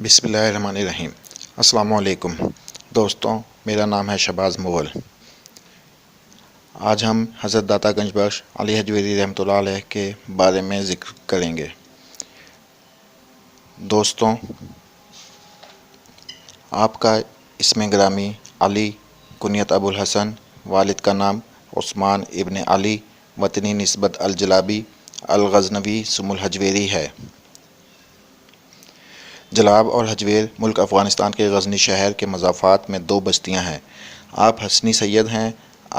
بسم اللہ الرحمن الرحیم۔ السلام علیکم دوستوں، میرا نام ہے شہباز مغل۔ آج ہم حضرت داتا گنج بخش علی حجویری رحمۃ اللہ علیہ کے بارے میں ذکر کریں گے۔ دوستوں، آپ کا اسم گرامی علی، کنیت ابو الحسن، والد کا نام عثمان ابن علی، وطنی نسبت الجلابی الغزنوی ثم الحجویری ہے۔ جلاب اور حجویر ملک افغانستان کے غزنی شہر کے مضافات میں دو بستیاں ہیں۔ آپ حسنی سید ہیں۔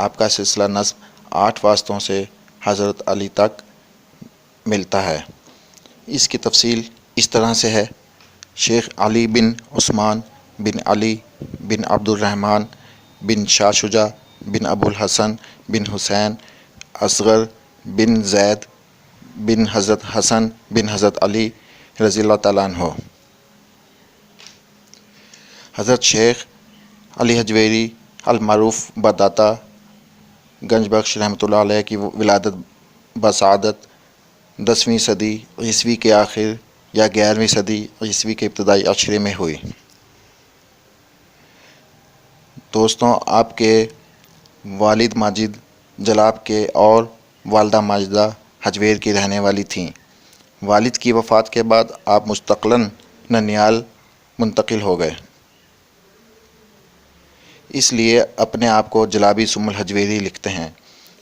آپ کا سلسلہ نسب 8 واسطوں سے حضرت علی تک ملتا ہے۔ اس کی تفصیل اس طرح سے ہے: شیخ علی بن عثمان بن علی بن عبد الرحمن بن شاہ شجاع بن ابو الحسن بن حسین اصغر بن زید بن حضرت حسن بن حضرت علی رضی اللہ تعالیٰ عنہ۔ حضرت شیخ علی حجویری المعروف بداتا گنج بخش رحمۃ اللہ علیہ کی ولادت بسعادت 10ویں صدی عیسوی کے آخر یا 11ویں صدی عیسوی کے ابتدائی عشرے میں ہوئی۔ دوستوں، آپ کے والد ماجد جلاب کے اور والدہ ماجدہ حجویر کی رہنے والی تھیں۔ والد کی وفات کے بعد آپ مستقلاً ننیال منتقل ہو گئے، اس لیے اپنے آپ کو جلابی ثم الحجویری لکھتے ہیں۔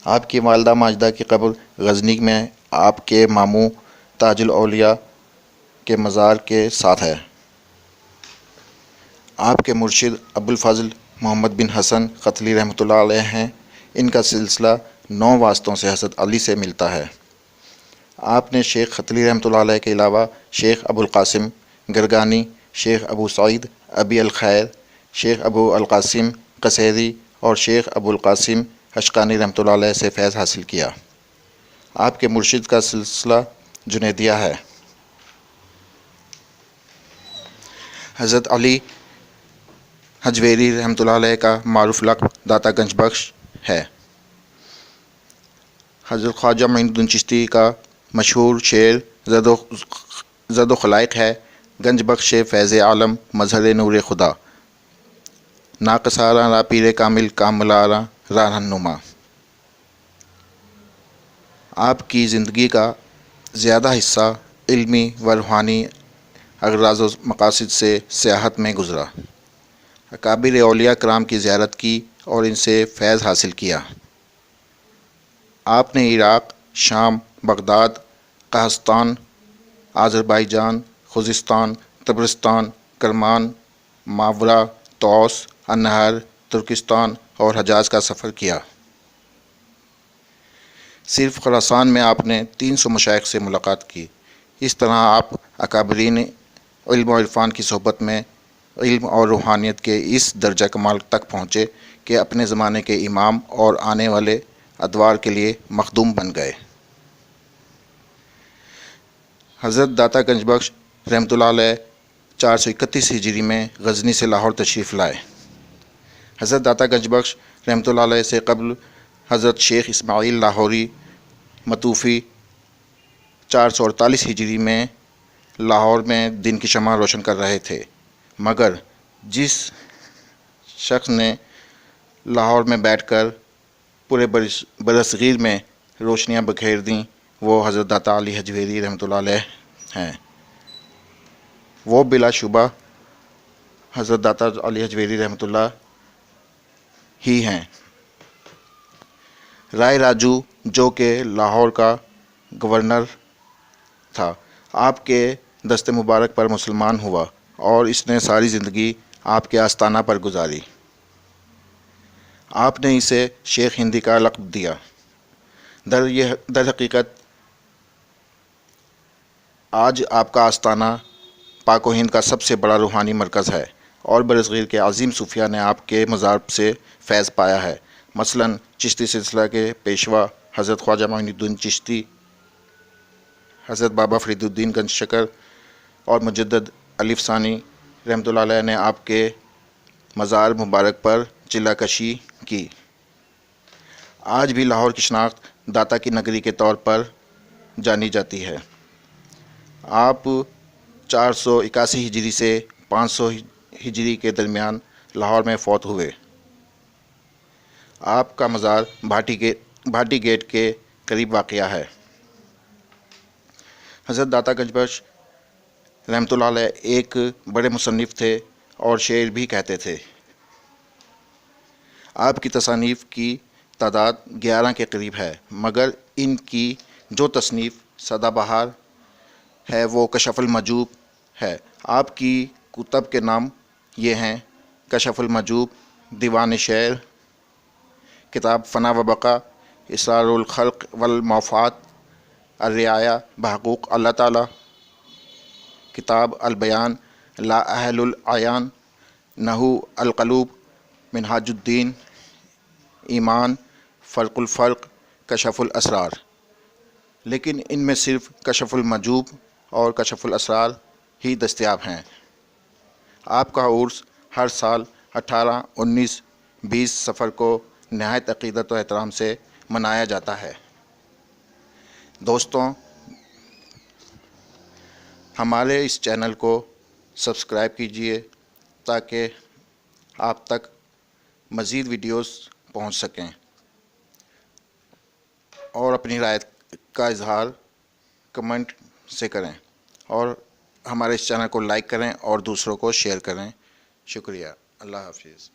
آپ کی والدہ ماجدہ کی قبر غزنی میں آپ کے ماموں تاج الاولیاء کے مزار کے ساتھ ہے۔ آپ کے مرشد ابو الفضل محمد بن حسن ختلی رحمۃ اللہ علیہ ہیں۔ ان کا سلسلہ 9 واسطوں سے حضرت علی سے ملتا ہے۔ آپ نے شیخ ختلی رحمۃ اللہ علیہ کے علاوہ شیخ ابو القاسم گرگانی، شیخ ابو سعید ابی الخیر، شیخ ابو القاسم قصیری اور شیخ ابو القاسم اشقانی رحمۃ اللہ علیہ سے فیض حاصل کیا۔ آپ کے مرشد کا سلسلہ جنیدیہ ہے۔ حضرت علی حجویری رحمۃ اللہ علیہ کا معروف لقب داتا گنج بخش ہے۔ حضرت خواجہ معین الدین چشتی کا مشہور شعر زد و خلائق ہے: گنج بخش فیض عالم مظہر نور خدا، ناقصاراں را پیر کامل کاملاراں راہ رہنما۔ آپ کی زندگی کا زیادہ حصہ علمی و روحانی اغراض و مقاصد سے سیاحت میں گزرا۔ اکابر اولیاء کرام کی زیارت کی اور ان سے فیض حاصل کیا۔ آپ نے Iraq, Sham, Baghdad, Quhistan, Azerbaijan, Khuzestan, Tabaristan, Kerman, ماورا، طوس، النہر، ترکستان اور حجاز کا سفر کیا۔ صرف خراسان میں آپ نے 300 مشائخ سے ملاقات کی۔ اس طرح آپ اکابرین علم و عرفان کی صحبت میں علم اور روحانیت کے اس درجہ کمال تک پہنچے کہ اپنے زمانے کے امام اور آنے والے ادوار کے لیے مخدوم بن گئے۔ حضرت داتا گنج بخش رحمۃ اللہ علیہ 431 ہجری میں غزنی سے لاہور تشریف لائے۔ حضرت داتا گنج بخش رحمۃ اللہ علیہ سے قبل حضرت شیخ اسماعیل لاہوری متوفی 448 ہجری میں لاہور میں دین کی شمع روشن کر رہے تھے، مگر جس شخص نے لاہور میں بیٹھ کر پورے برصغیر میں روشنیاں بکھیر دیں وہ حضرت داتا علی حجویری رحمۃ اللہ علیہ ہیں۔ وہ بلا شبہ حضرت داتا علی حجویری رحمۃ اللہ ہی ہیں۔ رائے راجو جو کہ لاہور کا گورنر تھا، آپ کے دست مبارک پر مسلمان ہوا اور اس نے ساری زندگی آپ کے آستانہ پر گزاری۔ آپ نے اسے شیخ ہندی کا لقب دیا۔ در حقیقت آج آپ کا آستانہ پاک و ہند کا سب سے بڑا روحانی مرکز ہے اور برصغیر کے عظیم صوفیاء نے آپ کے مزار سے فیض پایا ہے۔ مثلاً چشتی سلسلہ کے پیشوا حضرت خواجہ معین الدین چشتی، حضرت بابا فرید الدین گنج شکر اور مجدد الف ثانی رحمۃ اللہ علیہ نے آپ کے مزار مبارک پر چلہ کشی کی۔ آج بھی لاہور کی شناخت داتا کی نگری کے طور پر جانی جاتی ہے۔ آپ 481 ہجری سے 500 ہجری کے درمیان لاہور میں فوت ہوئے۔ آپ کا مزار بھاٹی گیٹ کے قریب واقع ہے۔ حضرت داتا گنج بخش رحمۃ اللہ علیہ ایک بڑے مصنف تھے اور شعر بھی کہتے تھے۔ آپ کی تصانیف کی تعداد 11 کے قریب ہے، مگر ان کی جو تصنیف سدا بہار ہے وہ کشف المحجوب ہے۔ آپ کی کتب کے نام یہ ہیں: کشف المحجوب، دیوان شعر، کتاب فنا و بقا، اسرار الخلق والموافات، الرعایہ بحقوق اللہ تعالی، کتاب البیان، لا اہل العیان، نحو القلوب، منہاج الدین، ایمان، فرق الفرق، کشف الاسرار۔ لیکن ان میں صرف کشف المحجوب اور کشف الاسرار ہی دستیاب ہیں۔ آپ کا عرس ہر سال 18، 19، 20 صفر کو نہایت عقیدت و احترام سے منایا جاتا ہے۔ دوستوں، ہمارے اس چینل کو سبسکرائب کیجئے تاکہ آپ تک مزید ویڈیوز پہنچ سکیں، اور اپنی رائے کا اظہار کمنٹ سے کریں، اور ہمارے اس چینل کو لائک کریں اور دوسروں کو شیئر کریں۔ شکریہ۔ اللہ حافظ۔